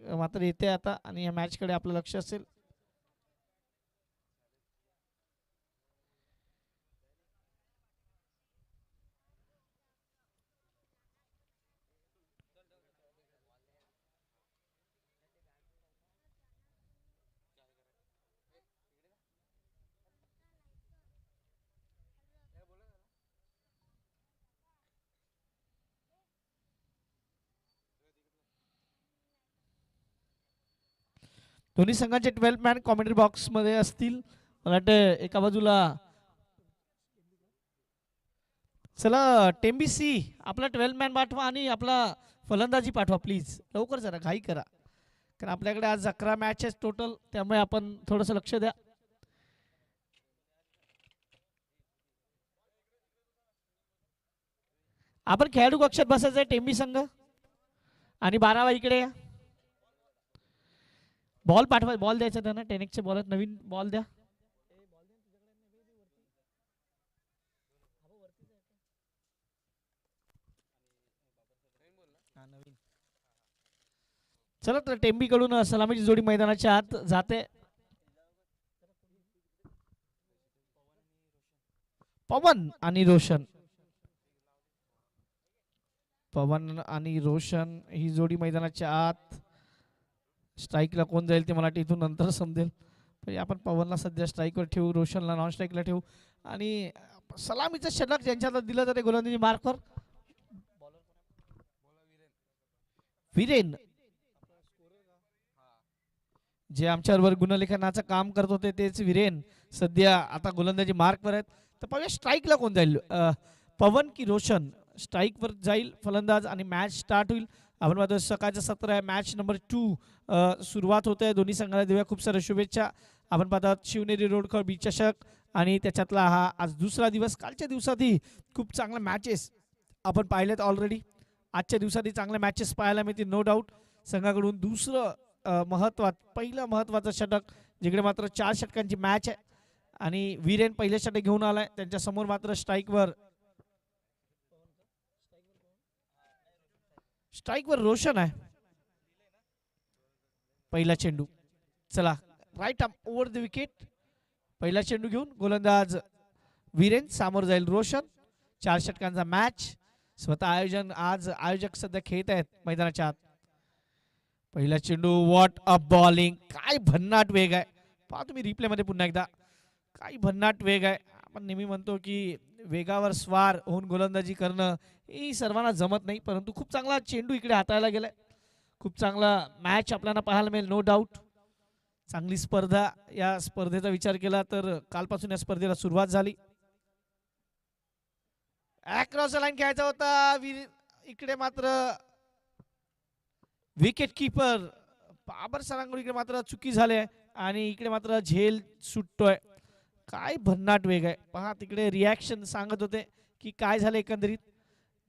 मात्र येते आता आणि या मॅच कडे आपलं लक्ष असेल. दोन्ही संघांचे 12 मॅन कॉमेंट्री बॉक्स मध्ये असतील. मला वाटतं एका बाजूला चला टेम्बी सी आपला 12 मॅन पाठवा आणि आपला फलंदाजी पाठवा प्लीज, लवकर जरा घाई करा, कारण आपल्याकडे आज 11 मॅचेस टोटल, त्यामुळे आपण थोडंसं लक्ष द्या. आपण खेळाडू कक्षात बसायचं आहे टेम्बी संघ आणि 12 इकडे या. बॉल पाठवा, बॉल द्यायचा त्यांना, टेनिकचे बॉल नवीन बॉल द्या. चला तर टेम्बी कडून सलामीची जोडी मैदानाच्या आत जाते. पवन आणि रोशन, पवन आणि रोशन ही जोडी मैदानाच्या आत. स्ट्राईकला कोण जाईल ते मला इथून नंतर समजेल. म्हणजे आपण पवनला सध्या स्ट्राईकवर ठेवू, रोशनला नॉन स्ट्राईकला ठेवू आणि सलामीचं षटक ज्यांच्या दिलं जाते गोलंदाजी मार्कवर वीरेन, जे आमच्याबरोबर गुणलेखनाचं काम करत होते तेच वीरेन सध्या आता गोलंदाजी मार्कवर आहेत. तर पाहूया स्ट्राईकला कोण जाईल, पवन की रोशन. स्ट्राईकवर जाईल फलंदाज आणि मॅच स्टार्ट होईल. आपण माझं सकाळचं सत्र आहे, मॅच नंबर 2 सुरुवात होते. दोन्ही संघाला देऊया खूप साऱ्या शुभेच्छा. आपण पाहतात शिवनेरी रोड बी चषक आणि त्याच्यातला हा आज दुसरा दिवस. कालच्या दिवसातही खूप चांगल्या मॅचेस आपण पाहिलेत ऑलरेडी. आजच्या दिवसातही चांगल्या मॅचेस पाहायला मिळतील नो डाऊट. संघाकडून दुसरं पहिलं महत्त्वाचं षटक, जिकडे मात्र 4 षटकांची मॅच आहे आणि वीरेन पहिले षटक घेऊन आलाय. त्यांच्या समोर मात्र स्ट्राईकवर रोशन आहे. पहिला चेंडू, चला राईट ओव्हर द विकेट. पहिला चेंडू घेऊन गोलंदाज वीरेन, समोर जाईल रोशन. 4 षटकांचा मॅच. स्वतः आयोजक सध्या खेळत आहेत मैदानाच्या आत. पहिला चेंडू, व्हॉट अ बॉलिंग, काय भन्नाट वेग आहे. पहा तुम्ही रिप्ले मध्ये पुन्हा एकदा, काय भन्नाट वेग आहे. आपण नेहमी म्हणतो की वेगावर स्वार होऊन गोलंदाजी करणं ही सर्वांना जमत नाही, परंतु खूप चांगला चेंडू इकडे हाताळला गेलाय. खूप चांगला मॅच आपल्याला पाहायला मिळेल नो डाऊट. चांगली स्पर्धा. या स्पर्धेचा विचार केला तर कालपासून या स्पर्धेला सुरुवात झाली. अक्रॉस लाईन खेळायचा होता. इकडे मात्र विकेट किपर बाबर सरांकडून इकडे मात्र चुकी झाली आणि इकडे मात्र झेल सुटतोय. काय भन्नाट वेग आहे पहा. तिकडे रिॲक्शन सांगत होते की काय झालं, एकंदरीत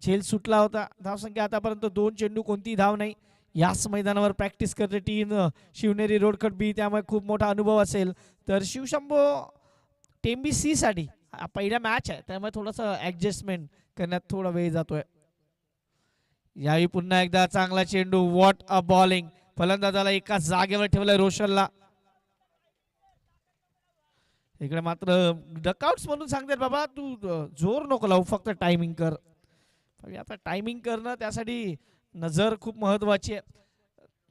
झेल सुटला होता. धावसंख्या आतापर्यंत 2 चेंडू, कोणतीही धाव नाही. याच मैदानावर प्रॅक्टिस करते टीम शिवनेरी रोडखट बी, त्यामुळे खूप मोठा अनुभव असेल. तर शिवशंभो टेम्बी सी साठी पहिला मॅच आहे, त्यामुळे थोडंसं ऍडजस्टमेंट करण्यात थोडा वेळ जातोय. यावेळी पुन्हा एकदा चांगला चेंडू, व्हॉट अ बॉलिंग. फलंदाजाला एका जागेवर ठेवलंय रोशनला. इकडे मात्र डकआउट्स म्हणून सांगतात बाबा तू जोर नको लावू, फक्त टायमिंग कर. आता टायमिंग करणं त्यासाठी नजर खूप महत्वाची आहे.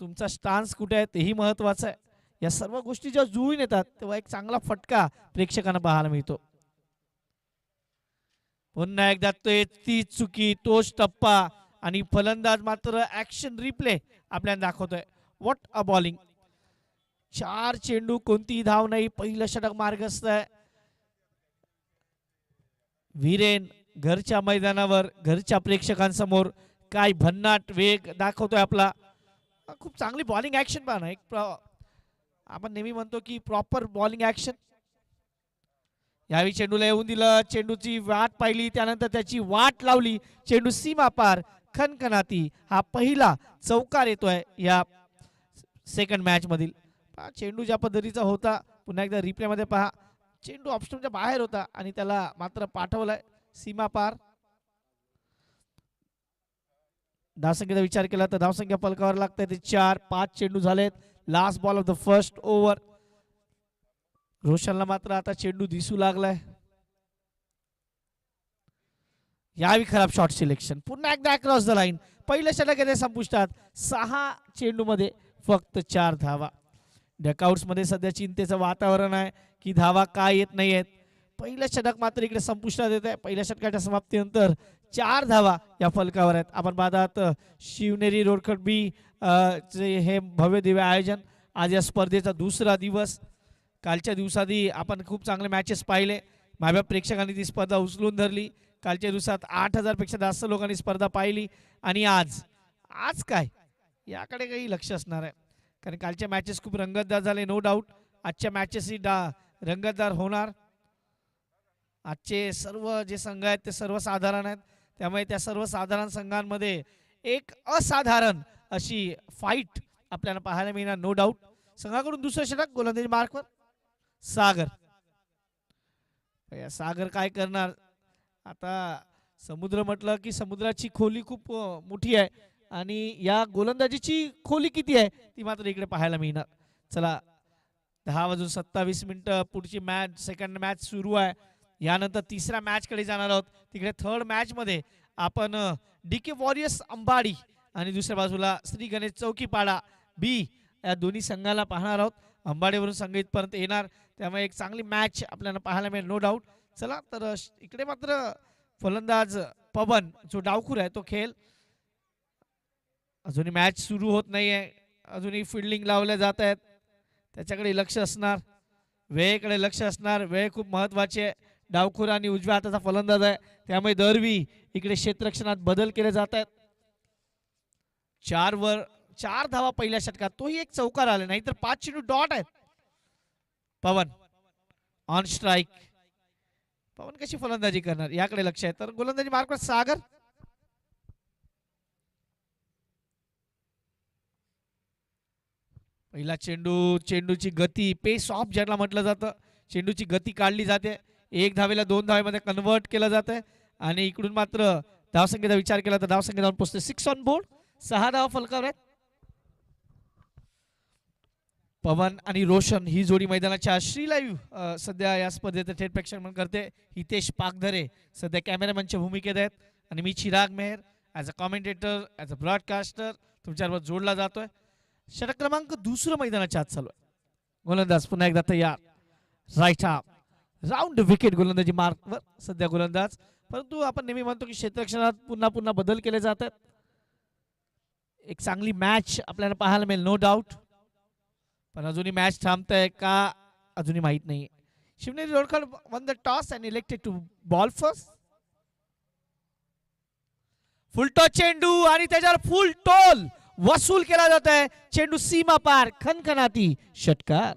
तुमचा स्टान्स कुठे आहे तेही महत्वाचं आहे. या सर्व गोष्टी जेव्हा जुळून येतात तेव्हा एक चांगला फटका प्रेक्षकांना पाहायला मिळतो. पुन्हा एकदा ती चुकी, तोच टप्पा आणि फलंदाज मात्र ऍक्शन रिप्ले आपल्याला दाखवतोय. What a bowling. 4 चेंडू, कोणतीही धाव नाही. पहिलं षटक मार्गस्थ आहे. वीरेन घरच्या मैदानावर, घरच्या प्रेक्षकांसमोर काय भन्नाट वेग दाखवतोय आपला. खूप चांगली बॉलिंग ऍक्शन पाहणं. आपण नेहमी म्हणतो की प्रॉपर बॉलिंग ऍक्शन. यावेळी चेंडूला येऊन दिलं, चेंडूची वाट पाहिली, त्यानंतर त्याची वाट लावली. चेंडू सीमा पार, खनखनाती. हा पहिला चौकार येतोय या सेकंड मॅच मधील. चेंडू ज्या पद्धतीचा होता, पुन्हा एकदा रिप्ले मध्ये पहा, चेंडू ऑप्शनच्या बाहेर होता आणि त्याला मात्र पाठवलाय सीमा पार. धावसंख्येचा विचार केला तर धावसंख्या फलकावर लागते ते 4-5 चेंडू झालेत. Last ball of the first over. रोशनला मात्र आता चेंडू दिसू लागलाय. यावी खराब शॉट सिलेक्शन. पुन्हा एकदा अक्रॉस द लाईन. पहिलं षटक येते संपुष्टात. 6 चेंडूमध्ये फक्त 4 धावा. डकआउट्स मध्ये सध्या चिंतेचं वातावरण आहे की धावा का येत नाहीयेत. पहिलं षटक मात्र इकडे संपुष्टात येत आहे. पहिल्या षटकाच्या समाप्तीनंतर 4 धावा या फलकावर आहेत. आपण पाहतात शिवनेरी रोडखट बी चे हे भव्य दिव्य आयोजन. आज या स्पर्धेचा दुसरा दिवस. कालच्या दिवसाआधी आपण खूप चांगले मॅचेस पाहिले. माझ्या प्रेक्षकांनी ती स्पर्धा उचलून धरली. कालच्या दिवसात 8,000 पेक्षा जास्त लोकांनी स्पर्धा पाहिली. आणि आज काय याकडे काही लक्ष असणार आहे, कारण कालच्या मॅचेस खूप रंगतदार झाले. नो डाऊट आजच्या मॅचेसही रंगतदार होणार. आजचे सर्व जे संघ आहेत ते सर्वसाधारण आहेत. त्यामुळे त्या सर्वसाधारण संघांमध्ये एक असाधारण अशी फाईट आपल्याला पाहायला मिळणार. No doubt. संघाकडून दुसरं षटक. गोलंदाजी मार्कवर सागर. सागर काय करणार आता. समुद्र म्हटलं की समुद्राची खोली खूप मोठी आहे आणि या गोलंदाजीची खोली किती आहे ती मात्र इकडे पाहायला मिळणार. चला 10:27 पुढची मॅच, सेकंड मॅच सुरू आहे. यानंतर तिसऱ्या मॅच कडे जाणार आहोत. तिकडे थर्ड मॅच मध्ये आपण DK वॉरियर्स अंबाडी आणि दुसऱ्या बाजूला श्री गणेश चौकीपाडा बी या दोन्ही संघाला पाहणार आहोत. अंबाडीवरून संघ इथपर्यंत येणार, त्यामुळे एक चांगली मॅच आपल्याला पाहायला मिळेल. No doubt. चला तर इकडे मात्र फलंदाज पवन जो डावखुर आहे तो खेळ. अजूनही मॅच सुरू होत नाहीये. अजूनही फिल्डिंग लावल्या जात आहेत. त्याच्याकडे लक्ष असणार, वेळेकडे लक्ष असणार. वेळ खूप महत्वाची आहे. डावखुर आणि उजव्या हाताचा फलंदाज आहे, त्यामुळे दरवी इकडे क्षेत्ररक्षणात बदल केले जात आहेत. 4 धावा पहिल्या षटकात, तोही एक चौकार आले, नाहीतर 5 चेंडू डॉट आहेत. पवन ऑन स्ट्राइक. पवन कशी फलंदाजी करणार याकडे लक्ष आहे. तर गोलंदाजी मार्कवर सागर. पहिला चेंडूची गती, पेस ऑफ ज्याला म्हटलं जातं, चेंडूची गती काढली जाते. 1 धावेला 2 धावेमध्ये कन्वर्ट केलं जातं. आणि इकडून मात्र धावसंख्येचा विचार केला तर धावसंख्या जाऊन पोहोचते 6 ऑन बोर्ड. 6 धावा फलकावर आहेत. पवन आणि रोशन ही जोडी मैदानाच्या श्री लाईव्ह सध्या या स्पर्धेचं थेट प्रेक्षण करते. हितेश पागधरे सध्या कॅमेरामॅनच्या भूमिकेत आहेत आणि मी Chirag Mehar as a commentator, as a broadcaster तुमच्याबरोबर जोडला जातोय. षटक क्रमांक दुसरं मैदानाच्या आत चालू आहे. गोलंदाज पुन्हा एकदा तयार. Right half round wicket. गोलंदाजी मार्कवर सध्या गोलंदाज. परंतु आपण नेहमी म्हणतो की क्षेत्ररक्षणात पुन्हा बदल केले जातात. एक चांगली मॅच आपल्याला पाहायला मिळेल. No doubt. पण अजूनही मॅच थांबतंय का अजूनही माहित नाही. शिवनेरी रोडखड won the toss and elected to bowl first. Full toss चेंडू आणि त्याच्यावर फुल टोल वसूल केला जात आहे. चेंडू सीमा पार, खनखनाती षटकार.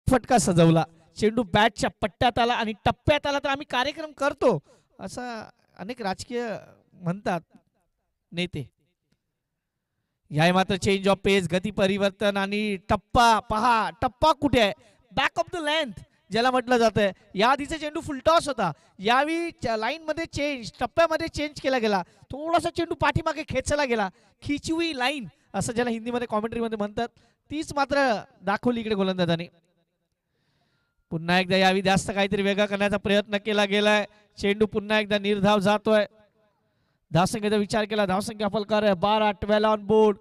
फटका सजवला. चेंडू बॅटच्या पट्ट्यात आला आणि टप्प्यात आला तर आम्ही कार्यक्रम करतो असं अनेक राजकीय म्हणतात नेते. या मात्र चेंज ऑफ पेस, गती परिवर्तन आणि टप्पा पहा. टप्पा कुठे आहे? बॅक ऑफ द लेंथ ज्याला म्हटलं जातंय. या आधीचा चेंडू फुलटॉस होता. यावेळी लाईन मध्ये चेंज, टप्प्यामध्ये चेंज केला गेला. थोडासा चेंडू पाठीमागे खेचला गेला. खिची हुई लाईन असं ज्याला हिंदीमध्ये कॉमेंट्री मध्ये म्हणतात, तीच मात्र दाखवली इकडे गोलंदाजाने. पुन्हा एकदा यावी जास्त काहीतरी वेगळा करण्याचा प्रयत्न केला गेलाय. चेंडू पुन्हा एकदा निर्धाव जातोय. धावसंख्येचा विचार केला. धावसंख्या फलकार 12 ऑन बोर्ड.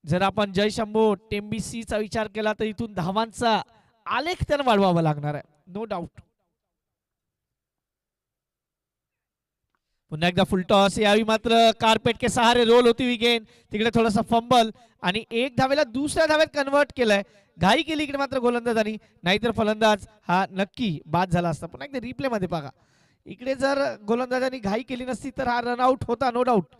जर आपण जय शंभो टेम्बीसीचा विचार केला तर इथून धावांचा आलेख त्याला वाढवावा लागणार आहे. No doubt. पुन्हा एकदा फुल टॉस. यावी मात्र कार्पेट के सहारे रोल होती विकेट. तिकडे थोडासा फंबल आणि 1 धावेला दुसऱ्या धावेत कन्वर्ट केलंय. घाई केली इकडे मात्र गोलंदाजांनी, नाहीतर फलंदाज हा नक्की बाद झाला असता. पुन्हा एकदा रिप्ले मध्ये बघा. इकडे जर गोलंदाजांनी घाई केली नसती तर हा रनआउट होता. No doubt.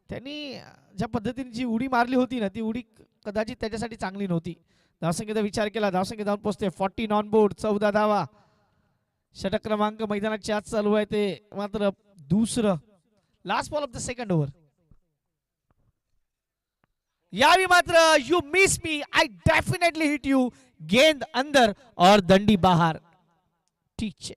त्यांनी ज्या पद्धतीने जी उडी मारली होती ना, ती उडी कदाचित त्याच्यासाठी चांगली नव्हती. धावसंख्येचा विचार केला. धावसंख्या जाऊन पोहोचते 14 ऑन बोर्ड. 14 धावा. षटक क्रमांक मैदानाच्या आत चालू आहे ते मात्र दुसरं. Last ball of the second over. यावी मात्र you miss me, I definitely hit you, गेंद अंदर और दंडी बाहर. ठीक है.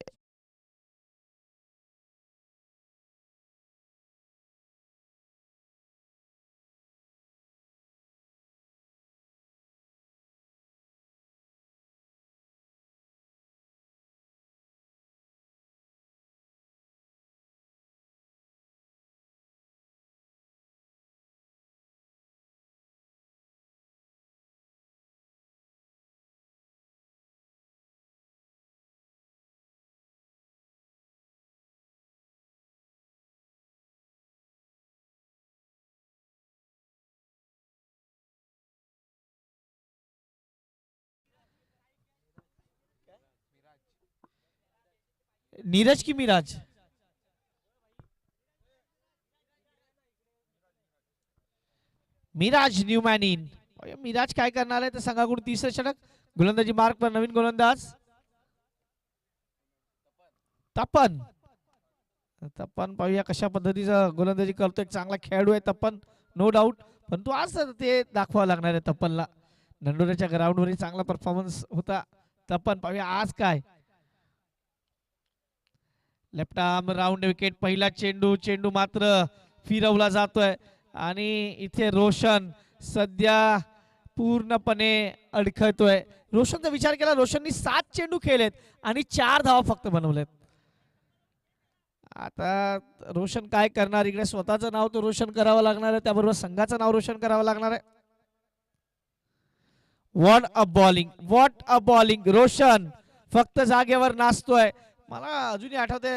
नीरज की मिराज. Miraj new man in. मिराज काय करणार आहे ते सांगा. कोण तिसरं षटक. गोलंदाजी मार्क पर नवीन गोलंदाज तपन. तपन पाहूया कशा पद्धतीचा गोलंदाजी करतो. एक चांगला खेळाडू आहे तपन, नो डाऊट. परंतु आज ते दाखवावं लागणार आहे तपनला. नंडोऱ्याच्या ग्राउंडवरही चांगला परफॉर्मन्स होता तपन. पाहूया आज काय. Left arm round wicket. पहिला चेंडू, चेंडू मात्र फिरवला जातोय आणि इथे रोशन सध्या पूर्णपणे अडखळतोय. रोशनचा विचार केला, रोशननी 7 चेंडू खेळलेत आणि 4 धावा फक्त बनवलेत. आता रोशन काय करणार. इकडे स्वतःचं नाव तो रोशन करावं लागणार आहे, त्याबरोबर संघाचं नाव रोशन करावं लागणार आहे. What a bowling, what a bowling. Roshan फक्त जागेवर नाचतोय. मला अजूनही आठवते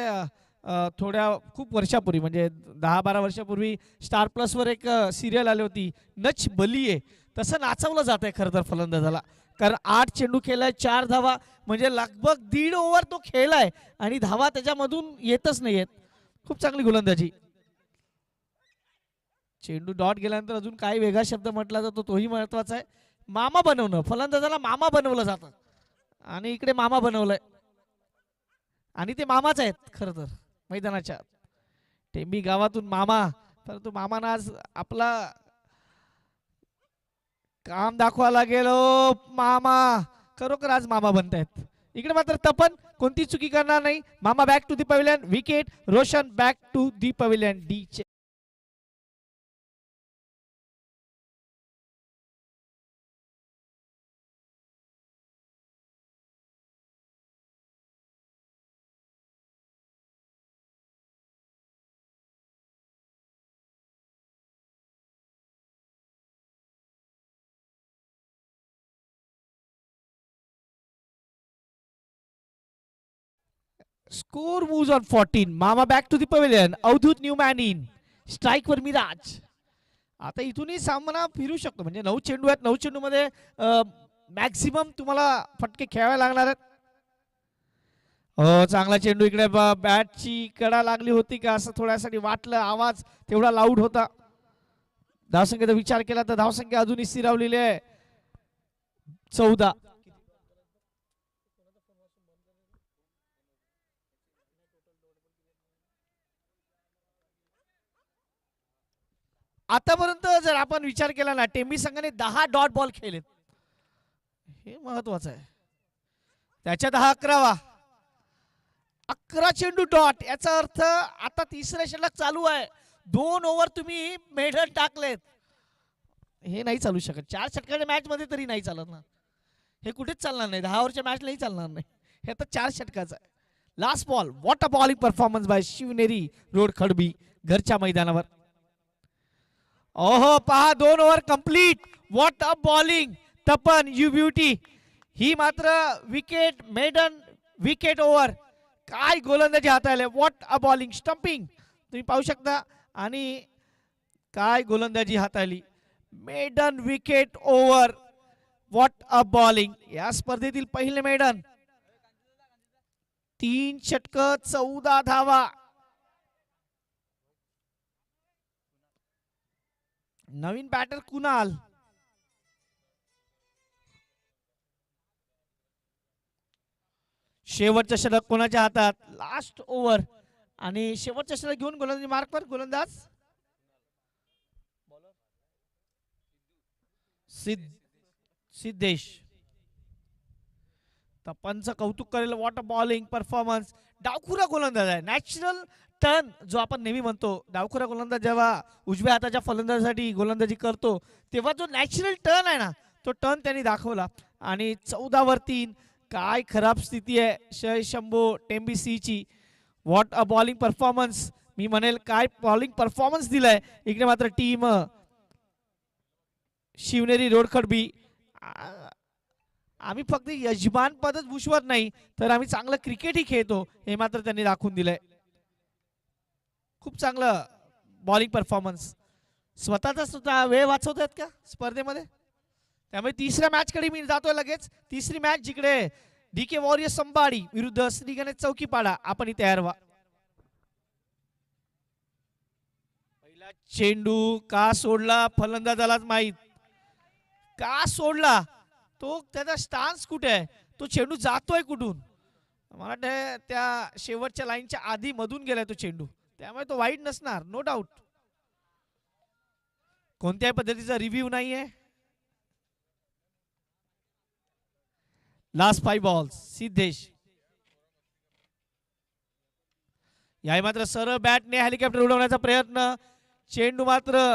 थोड्या खूप वर्षापूर्वी, म्हणजे 10-12 वर्षापूर्वी स्टार प्लसवर एक सिरियल आली होती नच बलिये. तसं नाचवलं जात आहे खरं तर फलंदाजाला. कारण 8 चेंडू खेळलाय, 4 धावा, म्हणजे लगभग 1.5 ओव्हर तो खेळलाय आणि धावा त्याच्यामधून येतच नाही आहेत. खूप चांगली गोलंदाजी. चेंडू डॉट गेल्यानंतर अजून काही वेगळा शब्द म्हटला जातो, तोही महत्वाचा आहे. मामा बनवणं. फलंदाजाला मामा बनवलं जातं आणि इकडे मामा बनवलंय आणि ते मामाच आहेत खरं तर मैदानाच्या. टेंबी गावातून मामा. परंतु मामानं आज आपला काम दाखवायला गेलो. मामा खरोखर आज मामा बनतायत. इकडे मात्र तपन कोणती चुकी करणार नाही. Mama back to the pavilion. Wicket. Roshan back to the pavilion. D चे score moves on 14. Mama back to the pavilion. Avdhoot Newman in. Strike वर मिराज. आता इथूनही सामना फिरू शकतो, म्हणजे 9 चेंडू आहेत. 9 चेंडू मध्ये मॅक्सिमम तुम्हाला फटके खेळावे लागणार आहेत. हो, चांगला चेंडू. इकडे बॅटची कडा लागली होती का असं थोड्यासाठी वाटलं. आवाज तेवढा लाऊड होता. धावसंख्येचा विचार केला तर धावसंख्या अजूनही स्थिरावलेली आहे 14. आतापर्यंत जर आपण विचार केला ना, टेंबी संघाने 10 डॉट बॉल खेळलेत. हे महत्वाचं आहे. त्याच्या 10 11वा. 11 चेंडू डॉट. याचा अर्थ आता तिसरा षटक चालू आहे. 2 ओव्हर तुम्ही मेडल टाकलेत. हे नाही चालू शकत. 4 षटकाच्या मॅच मध्ये तरी नाही चालत ना. हे कुठेच चालणार नाही. 10 ओव्हरच्या मॅच नाही चालणार नाही. हे आता 4 षटकाचं आहे. Last ball. What a bowling performance by Shivneri रोड खडबी घरच्या मैदानावर. ओहो, पहा 2 over complete. What a bowling. Tapan you beauty. ही मात्र विकेट. Maiden wicket over. काय गोलंदाजी हाताळले. What a bowling. स्टंपिंग तुम्ही पाहू शकता. आणि काय गोलंदाजी हाताळली. Maiden wicket over. What a bowling. या स्पर्धेतील पहिले मेडन. 3 षटक 14 धावा. नवीन बॅटर कुणाल. शेवटचं षटक कोणाच्या हातात. लास्ट ओव्हर आणि शेवटचं षटक घेऊन गोलंदाजी मार्कवर. गोलंदाज सिद्ध सिद्धेश तपनचं कौतुक करेल. What a bowling performance. डावखुरा गोलंदाज आहे. नॅचरल टर्न जो आपण नेहमी म्हणतो, डावखुरा गोलंदाज जेव्हा उजव्या हाताच्या फलंदाजासाठी गोलंदाजी करतो तेव्हा जो नॅचरल टर्न आहे ना, तो टर्न त्यांनी दाखवला. आणि 14 वर 3. काय खराब स्थिती आहे जय शंभो टेंबीसीची. What a bowling performance. मी म्हणेल काय बॉलिंग परफॉर्मन्स दिलाय. इकडे मात्र टीम शिवनेरी रोडखडबी आम्ही फक्त यजमान पदच भूषवत नाही तर आम्ही चांगलं क्रिकेटही खेळतो हे मात्र त्यांनी दाखवून दिलंय. खूप चांगलं बॉलिंग परफॉर्मन्स. स्वतःचा सुद्धा वेळ वाचवतायत का स्पर्धेमध्ये. त्यामुळे तिसऱ्या मॅच कडे मी जातोय लगेच. तिसरी मॅच जिकडे DK वॉरियर्स अंबाडी विरुद्ध श्री गणेश चौकीपाडा. आपण तयार व्हा. पहिला चेंडू का सोडला फलंदाजालाच माहित. का सोडला तो, त्याचा स्टान्स कुठे आहे, तो चेंडू जातोय कुठून. मला वाटतं त्या शेवटच्या लाईनच्या आधी मधून गेलाय तो चेंडू. त्यामुळे तो वाईट नसणार नो डाऊट. कोणत्याही पद्धतीचा रिव्ह्यू नाहीये. Last 5 balls. सिद्धेश याही मात्र सरळ बॅटने हेलिकॉप्टर उडवण्याचा प्रयत्न. चेंडू मात्र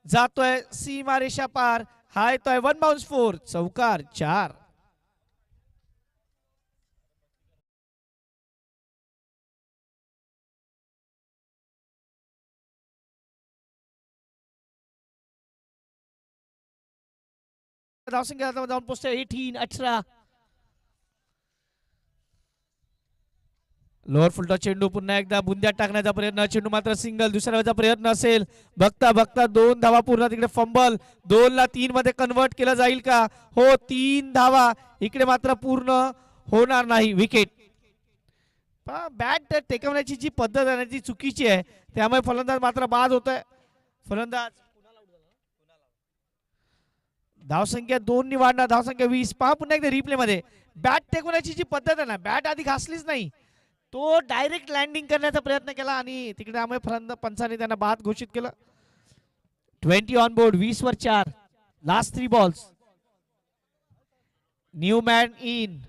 जातोय सीमारेषा पार. हा येतोय 1 बाउन्स 4. चौकार 4. धावसंख्या जाऊन पोहोचते 18. लोअर फुलटॉस चेंडू पुन्हा एकदा बुंद्यात टाकण्याचा प्रयत्न. चेंडू मात्र सिंगल. दुसऱ्या प्रयत्न असेल. बघता बघता 2 धावा पूर्ण. तिकडे फंबल. 2 ला 3 मध्ये कन्वर्ट केलं जाईल का. हो 3 धावा. इकडे मात्र पूर्ण होणार नाही. विकेट. बॅट टेकवण्याची जी पद्धत आहे ती चुकीची आहे. त्यामुळे फलंदाज मात्र बाद होतोय. फलंदाज धावसंख्या 2 नि वाढणार. धावसंख्या 20. पहा पुन्हा एकदा रिप्ले मध्ये. बॅट टेकवण्याची जी पद्धत आहे ना, बॅट आधी घासलीच नाही, तो डायरेक्ट लँडिंग करण्याचा प्रयत्न केला आणि तिकडे त्यामुळे पंचाने त्यांना बाद घोषित केलं. 20 ऑन बोर्ड. 20 वर 4. Last 3 balls. New man in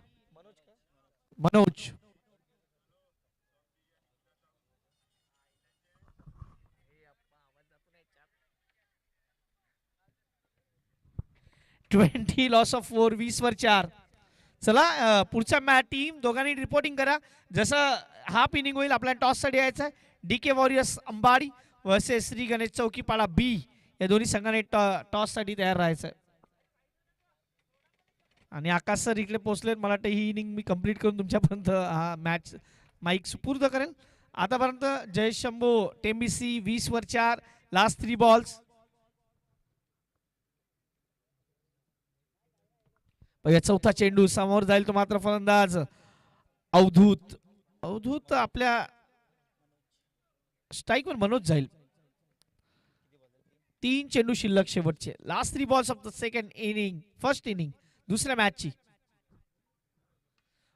Manoj. Twenty loss of 4. 20 वर 4. चला पुढच्या मॅच टीम दोघांनी रिपोर्टिंग करा. जसं हाफ इनिंग होईल आपल्याला टॉस साठी यायचं आहे. DK वॉरियर्स अंबाडी वर्सेस श्री गणेश चौकीपाडा बी या दोन्ही संघाने टॉस साठी तयार राहायचं. आणि आकाश सर इकडे पोहोचलेत. मला वाटतं ही इनिंग मी कंप्लीट करून तुमच्यापर्यंत हा मॅच माईक सुपूर्द करेल. आतापर्यंत जय शंभो टेंबीसी 20 वर 4. Last 3 balls. चौथा चेंडू समोर जाईल तो मात्र फलंदाज अवधूत. अवधूत आपल्या स्ट्राईक वर मनोज जाईल. 3 चेंडू शिल्लक शेवटचे. Last 3 balls of the second inning. First inning दुसऱ्या मॅचची.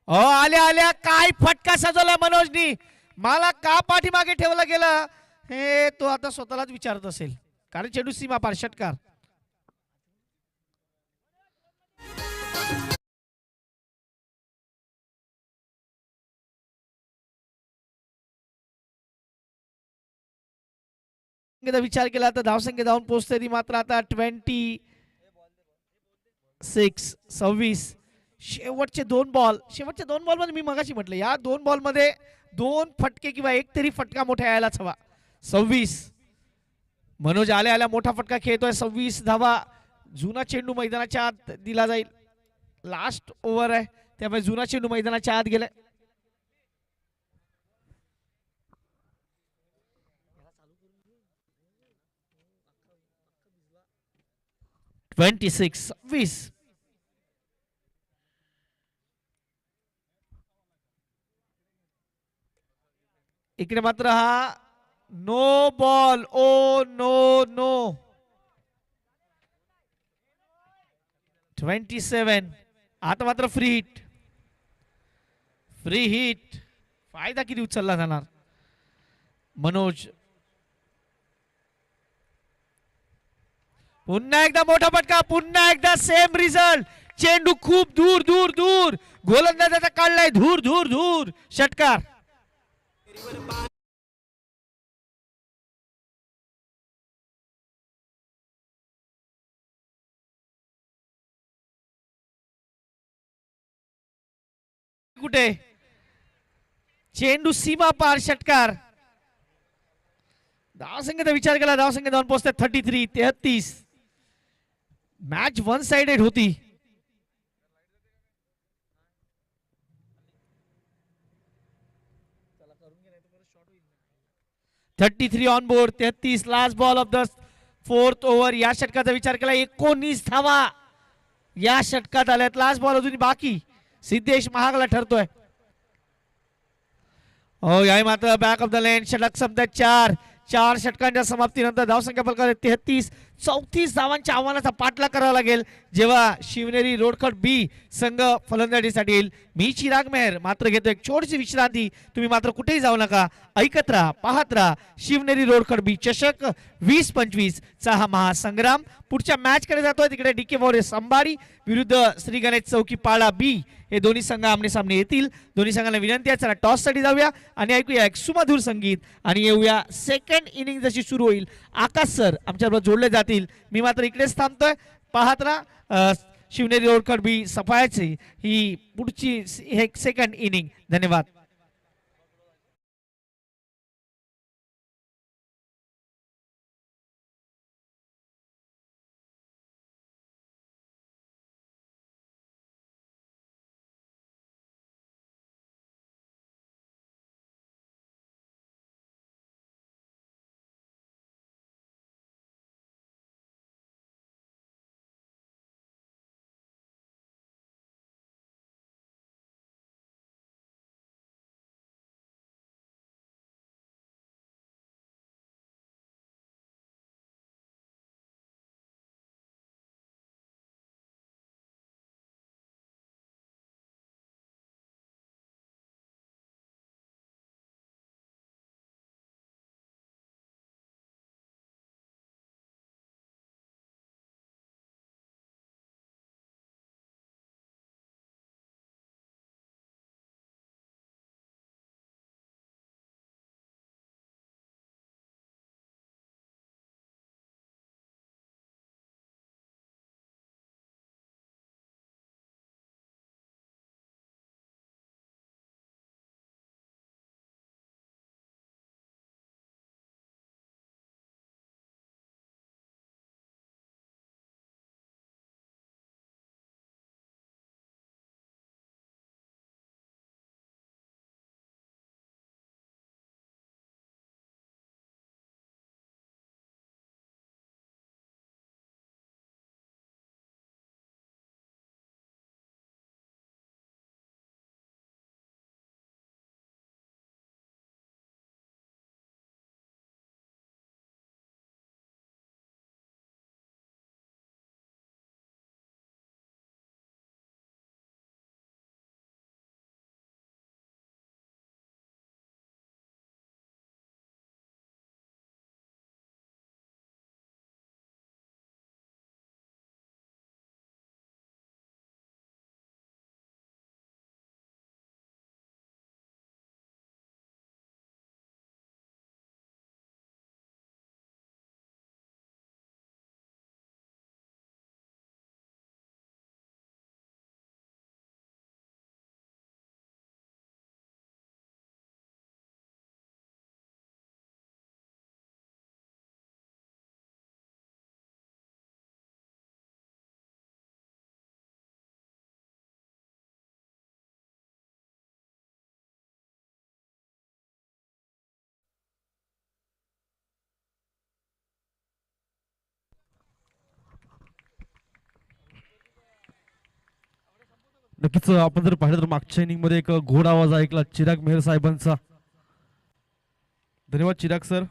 आल्या आल्या काय फटका सजवला मनोजनी. मला का पाठीमागे ठेवलं गेलं हे तो आता स्वतःलाच विचारत असेल, कारण चेंडू सीमा पार. षटकार. विचार केला तर धावसंख्या जाऊन पोहोचते ती मात्र आता 26. शेवटचे 2 बॉल. शेवटच्या 2 बॉल मध्ये मी मगाशी म्हटलं या 2 बॉल मध्ये 2 फटके किंवा एक तरी फटका मोठा यायलाच हवा. 26. मनोज आल्या आल्या मोठा फटका खेळतोय. 26 धावा. जुना चेंडू मैदानाच्या आत दिला जाईल. लास्ट ओव्हर आहे त्यामुळे जुना चेंडू मैदानाच्या आत गेलाय. 26. इकडे मात्र हा no ball. Oh no no. 27. आता मात्र फ्री हिट. Free hit. फायदा किती उचलला जाणार. मनोज पुन्हा एकदा मोठा फटका, पुन्हा एकदा सेम रिझल्ट. चेंडू खूप दूर दूर दूर, गोलंदाजाचा काढलाय धूर धूर धूर, षटकार. कुठे चेंडू सीमा पार, षटकार. धावसंख्येचा विचार केला, धावसंख्या जाऊन पोहोचते 33-33. मॅच वन साइडेड होती. 33 on board, 33. Last ball of the fourth over. या षटकाचा विचार केला, 19 धावा या षटकात आल्यात. लास्ट बॉल अजून बाकी. सिद्धेश महागला ठरतोय. हो याही मात्र बॅक ऑफ द लेन. षटक संपतात 4 षटकांच्या समाप्तीनंतर धावसंख्या फलकात 33. 34 धावांच्या आव्हानाचा पाठलाग करावा लागेल जेव्हा शिवनेरी रोडखट बी संघ फलंदाजीसाठी येईल. मी चिराग मेहर मात्र घेतो एक छोटीशी विश्रांती. तुम्ही मात्र कुठेही जाऊ नका, ऐकत राहा, पाहत राहा शिवनेरी रोडखट बी चषक 2025 चा हा महासंग्राम. पुढच्या मॅच कडे जातोय. तिकडे डीके वॉरियर्स अंबाडी विरुद्ध श्री गणेश चौकी पाळा बी हे दोन्ही संघ आमने सामने येतील. दोन्ही संघांना विनंती आहे, चला टॉस साठी जाऊया आणि ऐकूया एक सुमधुर संगीत आणि येऊया सेकंड इनिंग जशी सुरू होईल. आकाश सर आमच्याबरोबर जोडले जातील. मी मात्र इकडेच थांबतोय. पाहत राहा शिवनेरी रोडखट बी सफायची ही पुढची सेकंड इनिंग. धन्यवाद. नक्कीच आपण जर पाहिलं तर मागच्या इनिंग मध्ये एक घोड आवाज ऐकला चिराग मेहर साहेबांचा. धन्यवाद चिराग सर.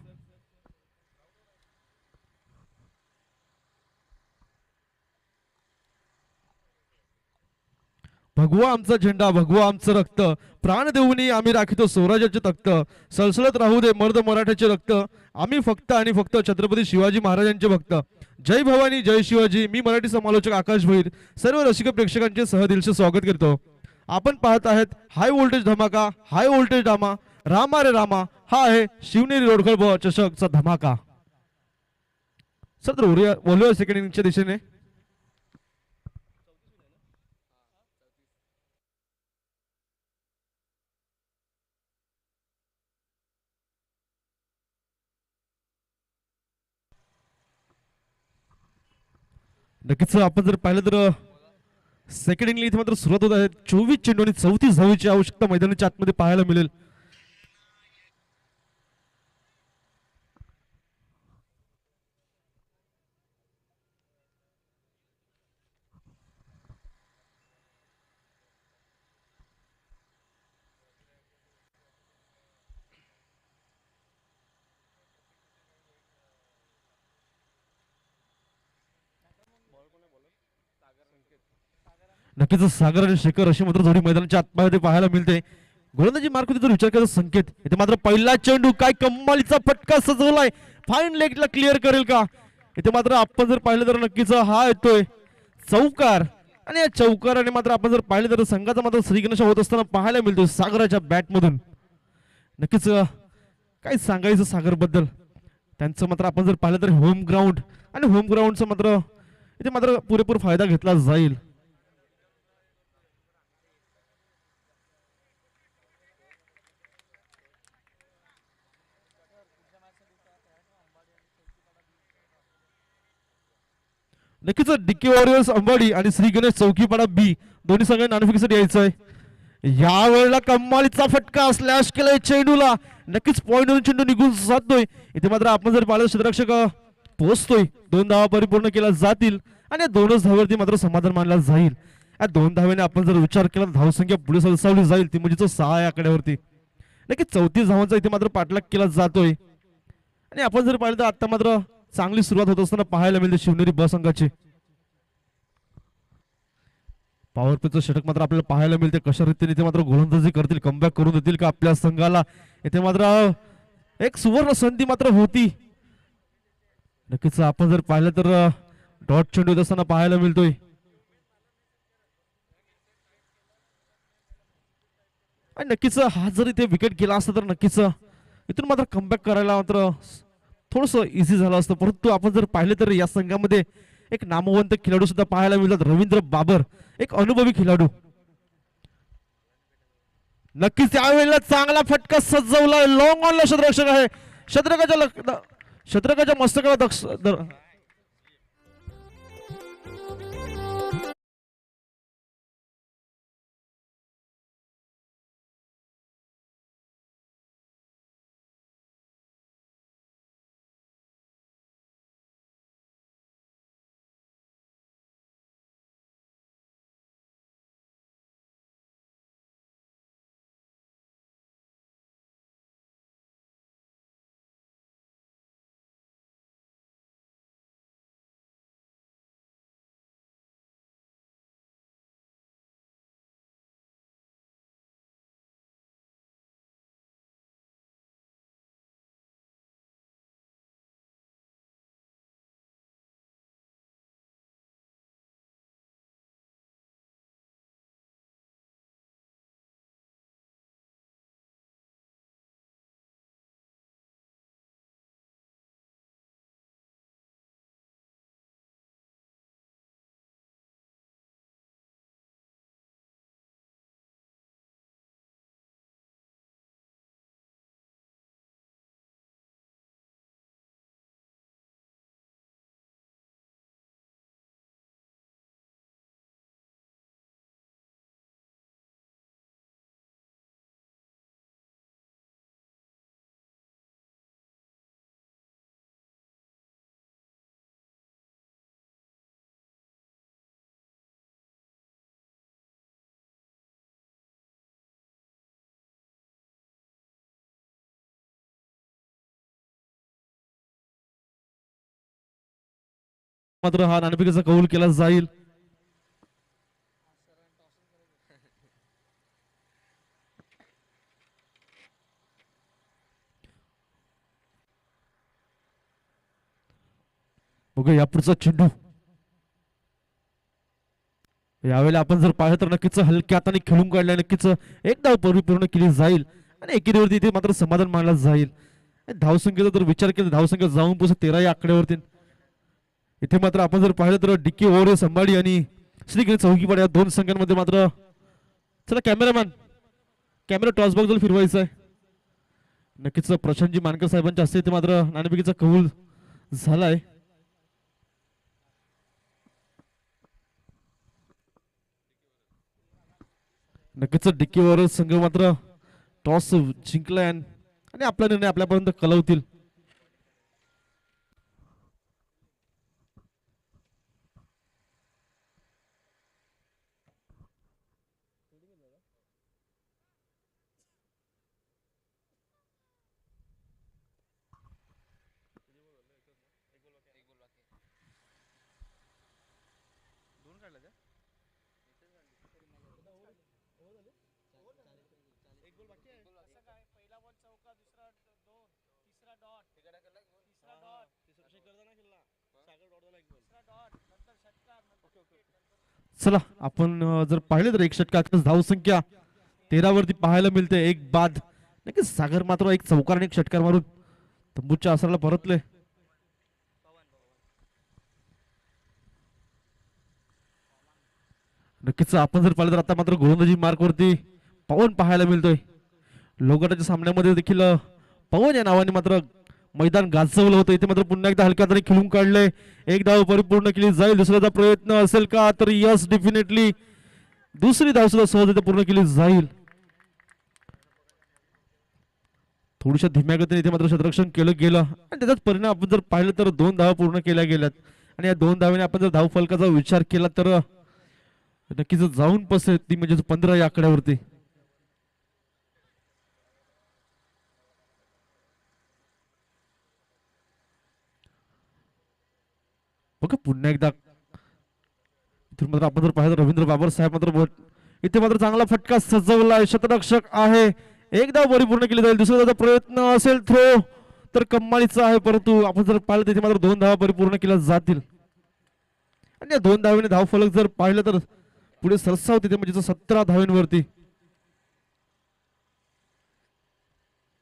भगवा आमचा झेंडा, भगवा आमचं रक्त, प्राण देऊनी आम्ही राखितो स्वराज्याचे तख्त, सळसळत राहू दे मर्द मराठ्याचे रक्त, आम्ही फक्त आणि फक्त छत्रपती शिवाजी महाराजांचे भक्त. जय भवानी जय शिवाजी. मी मराठी समालोचक आकाश भैर सर्व रसिक प्रेक्षकांचे सहदिलचे स्वागत करतो. आपण पाहत आहेत हाय व्होल्टेज धमाका, हाय व्होल्टेज ड्रामा, रामा रे रामा. हा आहे शिवनेरी रोडखळ चषकचा धमाका. सर तर बोलूया सेकंड इनिंगच्या दिशेने. नक्कीच आपण जर पाहिलं तर सेकंड इनिंग इथे मात्र सुरुवात होत आहे. 24 चेंडू आणि 34 धावेची आवश्यकता मैदानाच्या आतमध्ये पाहायला मिळेल. नक्कीच सागर आणि शेखर अशी मात्र जोडी मैदानाच्या आतमध्ये पाहायला मिळते. गोलंदाजी मार्कमध्ये जर विचार करायचा संकेत इथे मात्र पहिला चेंडू काय कम्मालीचा फटका सजवलाय. फाईन लेगला क्लिअर करेल का? इथे मात्र आपण जर पाहिलं तर नक्कीच हा येतोय चौकार. आणि या चौकाराने मात्र आपण जर पाहिलं तर संघाचा मात्र श्रीगणेश होत असताना पाहायला मिळतोय सागराच्या बॅट मधून. नक्कीच काय सांगायचं सागर बद्दल. त्यांचं मात्र आपण जर पाहिलं तर होम ग्राउंड आणि होम ग्राउंडचा मात्र इथे मात्र पुरेपूर फायदा घेतला जाईल. नक्कीच डीके वॉरियर्स अंबाडी आणि श्री गणेश चौकीपाडा बी दोन्ही संघांना नाणेफेकीसाठी यायचं आहे. यावेळेला कम्मालीचा फटका स्लॅश केलाय चेंडूला. नक्कीच पॉईंट वरून चेंडू निघून जातोय. इथे मात्र आपण जर पाहिलं क्षेत्ररक्षक पोहोचतोय. 2 धावा परिपूर्ण केल्या जातील आणि या 2च धाव्यावरती मात्र समाधान मानला जाईल. या 2 धाव्याने आपण जर विचार केला धावसंख्या पुढे सरसावली जाईल ती म्हणजे 6 या आकड्यावरती. नक्कीच 34 धावांचा इथे मात्र पाठलाग केला जातोय. आणि आपण जर पाहिलं तर आता मात्र चांगली सुरुवात होत असताना पाहायला मिळते शिवनेरी ब संघाची. पॉवर प्लेचं षटक मात्र आपल्याला पाहायला मिळते. कशा रीतीने इथे मात्र गोलंदाजी करतील, कमबॅक करून देतील का आपल्या संघाला. इथे मात्र एक सुवर्ण संधी मात्र होती. नक्कीच आपण जर पाहिलं तर डॉट चेंडू येत असताना पाहायला मिळतोय. आणि नक्कीच हा जर इथे विकेट गेला असता तर नक्कीच इथून मात्र कमबॅक करायला मात्र थोडस इझी झालं असतं. परंतु आपण जर पाहिलं तर या संघामध्ये एक नामवंत खेळाडू सुद्धा पाहायला मिळतात. रवींद्र बाबर एक अनुभवी खेळाडू. नक्कीच त्यावेळेला चांगला फटका सजवलाय. लॉंग ऑनला क्षेत्ररक्षक आहे. क्षेत्रकाच्या मस्तकाला मात्र हा नाणेफेकीचा कौल केला जाईल. बघा या पुढचा चेंडू. यावेळेला आपण जर पाहिलं तर नक्कीच हलक्या हाताने खेळून काढलाय. नक्कीच एक धाव परिपूर्ण केली जाईल आणि एकेरीवरती इथे मात्र समाधान मानलं जाईल. धावसंख्येचा जर विचार केला धावसंख्या जाऊन पोहोच 13 या आकड्यावरती. इथे मात्र आपण जर पाहिलं तर डिके वॉरियर्स अंबाडी आणि श्री चौकीपाडा या दोन संघांमध्ये मात्र चला कॅमेरामॅन कॅमेरा टॉस बॉक्स जर फिरवायचा आहे. नक्कीच प्रशांतजी मानकर साहेबांच्या हस्ते इथे मात्र नाणेफेकीचा कौल झालाय. नक्कीच डिके वॉरियर्स संघ मात्र टॉस जिंकलाय आणि आपला निर्णय आपल्यापर्यंत कळवतील. चला आपण जर पाहिलं तर एक षटकात धावसंख्या 13 वरती पाहायला मिळते. एक बाद नक्कीच सागर मात्र एक चौकार आणि एक षटकार मारून तंबूच्या आसराला परतले. नक्कीच आपण जर पाहिलं तर आता मात्र गोलंदाजी मार्क वरती पवन पाहायला मिळतोय. लोकटाच्या सामन्यामध्ये देखील पवन या नावाने मात्र मैदान गाजवलं होतं. इथे मात्र पुन्हा एकदा हलक्या हाताने खेळून काढले. एक धाव परिपूर्ण केली जाईल. दुसऱ्याचा प्रयत्न असेल का तर यस डेफिनेटली दुसरी धाव सुद्धा सहजरित्या पूर्ण केली जाईल. थोडीशा धीम्या गतीने इथे मात्र क्षेत्ररक्षण केलं गेलं आणि त्याचाच परिणाम आपण जर पाहिलं तर 2 धावा पूर्ण केल्या गेल्यात आणि या 2 धावेने आपण जर धाव फलकाचा विचार केला तर नक्कीच जाऊन पसे ती म्हणजे 15 या आकड्यावरती. बघा पुन्हा एकदा इथून मात्र आपण जर पाहिलं रवींद्र बाबर साहेब मात्र इथे मात्र चांगला फटका सजवलाय. शतरक्षक आहे. एक धाव परिपूर्ण केली जाईल. दुसरा प्रयत्न असेल थ्रो तर कम्मालीचा आहे परंतु आपण जर पाहिलं तिथे मात्र 2 धावा परिपूर्ण केल्या जातील आणि या 2 धावेने धाव फलक जर पाहिलं तर पुढे सरसाव तिथे म्हणजे 17 धावांवरती.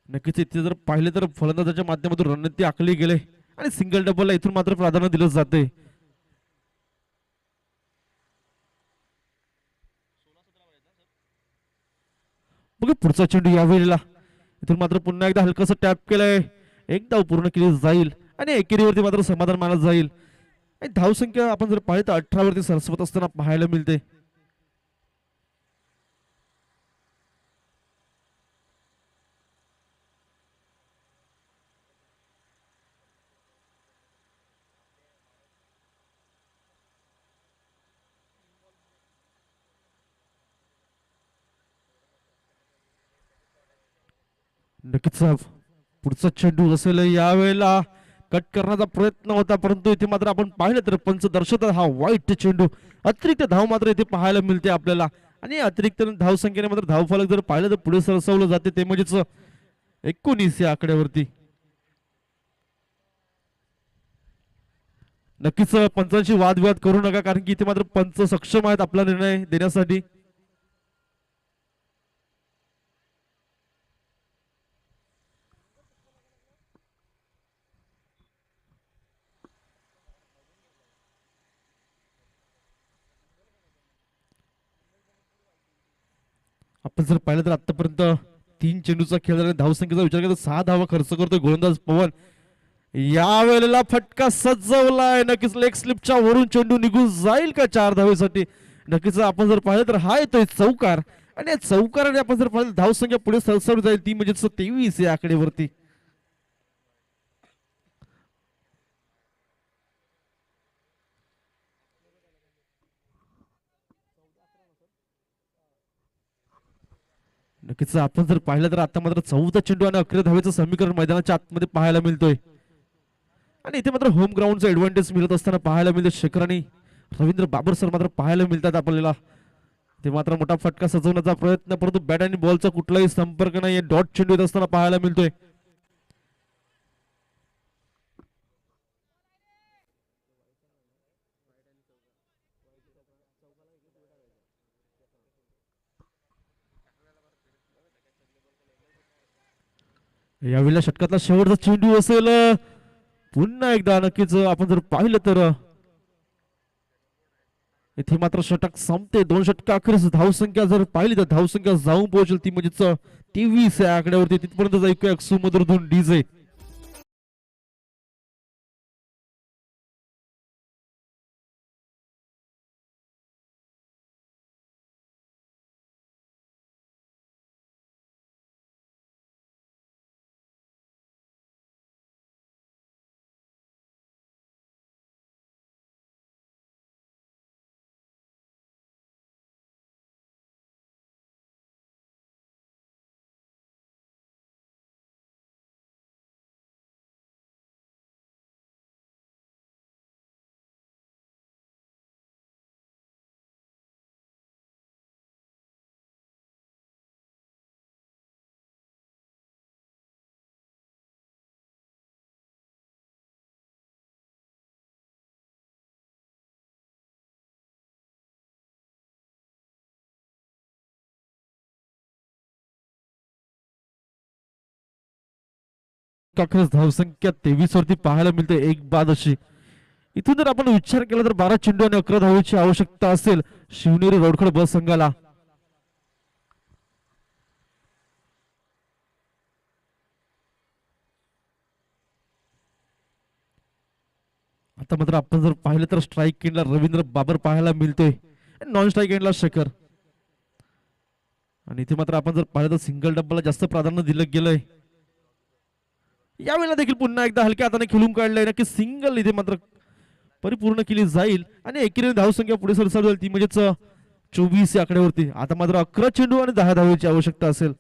नक्कीच इथे जर पाहिले तर फलंदाजाच्या माध्यमातून रणनीती आखली गेले आणि सिंगल डबलला इथून मात्र प्राधान्य दिलं जाते. बघा पुढचा चेंडू यावेळेला इथून मात्र पुन्हा एकदा हलकस टॅप केलंय. एक धाव पूर्ण केली जाईल आणि एकेरीवरती मात्र समाधान मानलं जाईल. आणि धावसंख्या आपण जर पाहिलं तर 18 वरती सरसवत असताना पाहायला मिळते. नक्कीच पुढचा चेंडू असेल यावेळेला कट करण्याचा प्रयत्न होता परंतु इथे मात्र आपण पाहिलं तर पंच दर्शवतात हा वाईट चेंडू. अतिरिक्त धाव मात्र इथे पाहायला मिळते आपल्याला आणि अतिरिक्त धावसंख्येने मात्र धाव फलक जर पाहिलं तर पुढे सरसवलं जाते ते म्हणजेच 19 या आकड्यावरती. नक्कीच पंचांशी वादविवाद करू नका कारण की इथे मात्र पंच सक्षम आहेत आपला निर्णय देण्यासाठी. आपण जर पाहिलं तर आतापर्यंत 3 चेंडूचा खेळ झाला. धावसंख्येचा विचार केला तर 6 धावा खर्च करतोय गोलंदाज पवन. यावेळेला फटका सजवलाय. नक्कीच लेग स्लिपच्या वरून चेंडू निघून जाईल का 4 धावेसाठी. नक्कीच आपण जर पाहिलं तर हा येतोय चौकार आणि चौकाराने आपण जर पाहिलं धावसंख्या पुढे सरसर जाईल ती म्हणजे 23 या आकडेवरती. नक्कीच आपण जर पाहिलं तर आता मात्र 14 चेंडू आणि 11 धावेचं समीकरण मैदानाच्या आतमध्ये पाहायला मिळतोय आणि इथे मात्र होम ग्राउंडचा ऍडव्हान्टेज मिळत असताना पाहायला मिळते. शेखर आणि रवींद्र बाबर सर मात्र पाहायला मिळतात आपल्याला. ते मात्र मोठा फटका सजवण्याचा प्रयत्न परंतु बॅट आणि बॉलचा कुठलाही संपर्क नाही. डॉट चेंडू येत असताना पाहायला मिळतोय. यावेळेला षटकातला शेवटचा चेंडू असेल. पुन्हा एकदा नक्कीच आपण जर पाहिलं तर इथे मात्र षटक संपते. 2 षटक अखेरीस धावसंख्या जर पाहिली तर धावसंख्या जाऊन पोहोचेल ती म्हणजेच 23 या आकड्यावरती. तिथपर्यंत ऐकूया सुमधुर धून डीजे. अखेरीस धावसंख्या 23 वरती पाहायला मिळते एक बाद अशी. इथून जर आपण विचार केला तर 12 चेंडू आणि 11 धावेची आवश्यकता असेल शिवनेरी रोडखड बस संघाला. आता मात्र आपण जर पाहिलं तर स्ट्राईक एंडला रवींद्र बाबर पाहायला मिळतोय. नॉन स्ट्राईक एंडला शेखर. आणि इथे मात्र आपण जर पाहिलं तर सिंगल डब्बाला जास्त प्राधान्य दिलं गेलंय. यावेळेला देखील पुन्हा एकदा हलक्या हाताने खेळून काढलंय. नक्की सिंगल इथे मात्र परिपूर्ण केली जाईल आणि एकेरीने धावसंख्या पुढे सरसावली ती म्हणजेच 24 या आकड्यावरती. आता मात्र 11 चेंडू आणि 10 धावेची आवश्यकता असेल.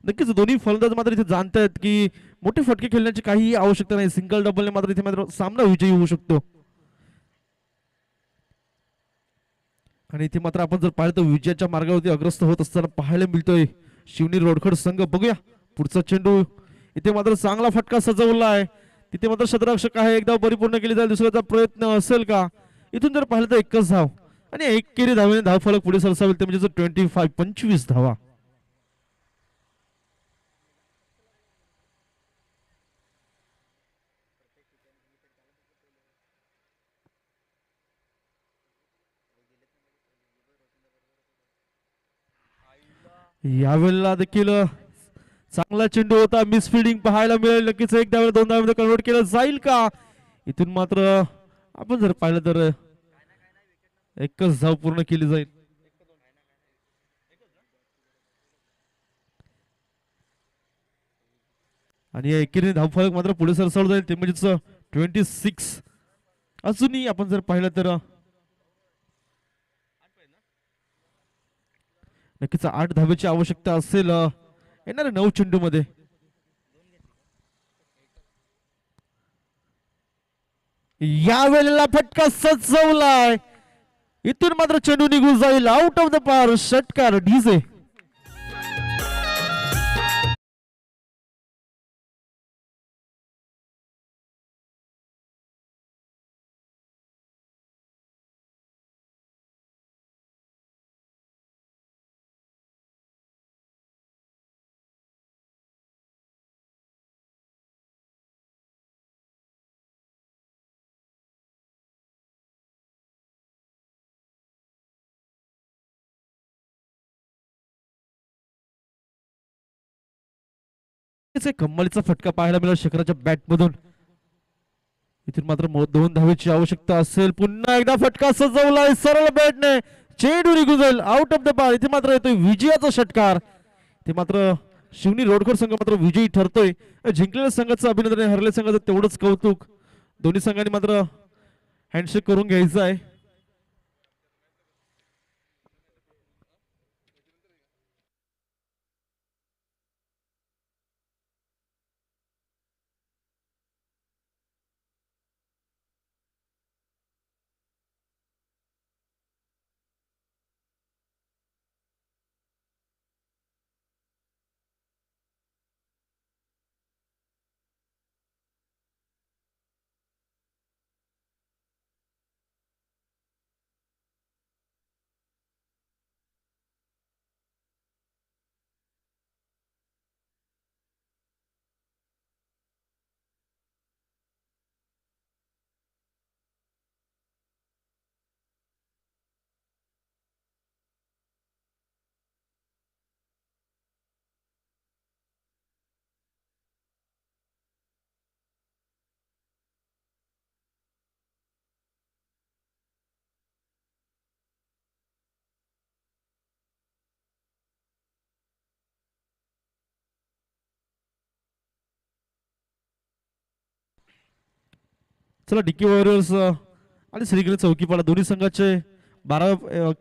नक्कीच दोन्ही फलंदाज मात्र इथे जाणतायत की मोठे फटके खेळण्याची काहीही आवश्यकता नाही. सिंगल डबलने मात्र इथे मात्र सामना विजयी होऊ शकतो. आणि इथे मात्र आपण जर पाहिलं तर विजयाच्या मार्गावरती अग्रस्त होत असताना पाहायला मिळतोय शिवनेरी रोडखड संघ. बघूया पुढचा चेंडू. इथे मात्र चांगला फटका सजवला आहे. तिथे मात्र शतरक्षक आहे. एकदा परिपूर्ण केली जाईल. दुसऱ्याचा प्रयत्न असेल का. इथून जर पाहिलं तर एकच धाव आणि एकेरी धावेने धाव फलक पुढे सरसावेल ते म्हणजे 25 धावा. यावेळेला देखील चांगला चेंडू होता. मिसफिल्डिंग पाहायला मिळेल. नक्कीच एक धाव 2 धावांमध्ये कन्वर्ट केलं जाईल का. इथून मात्र आपण जर पाहिलं तर एकच धाव पूर्ण केली जाईल. आणि एकेरीने धावफलक मात्र पुढे सरसावलं जाईल ते म्हणजेच 26. अजूनही आपण जर पाहिलं तर नक्कीच 8 धावेची आवश्यकता असेल येणाऱ्या 9 चेंडू मध्ये. यावेळेला फटका सजवलाय. इथून मात्र चेंडू निघून जाईल आउट ऑफ द पार. षटकार डीजे. कम्मलीचा फटका पाहायला मिळाला शेखराच्या बॅट मधून. इथून मात्र 2 धावेची आवश्यकता असेल. पुन्हा एकदा फटका सजवलाय सरळ बॅटने. चेंडू निघून जाईल आउट ऑफ द पार. इथे मात्र येतोय विजयाचा षटकार. ते मात्र शिवनी रोडखोर संघ मात्र विजयी ठरतोय. जिंकलेल्या संघाचं अभिनंदन, हरलेल्या संघाचं तेवढंच कौतुक. दोन्ही संघांनी मात्र हँडशेक करून घ्यायचं आहे. चला डीके वॉरियर्स आणि श्रीगणेश चौकीपाडा दोन्ही संघाचे 12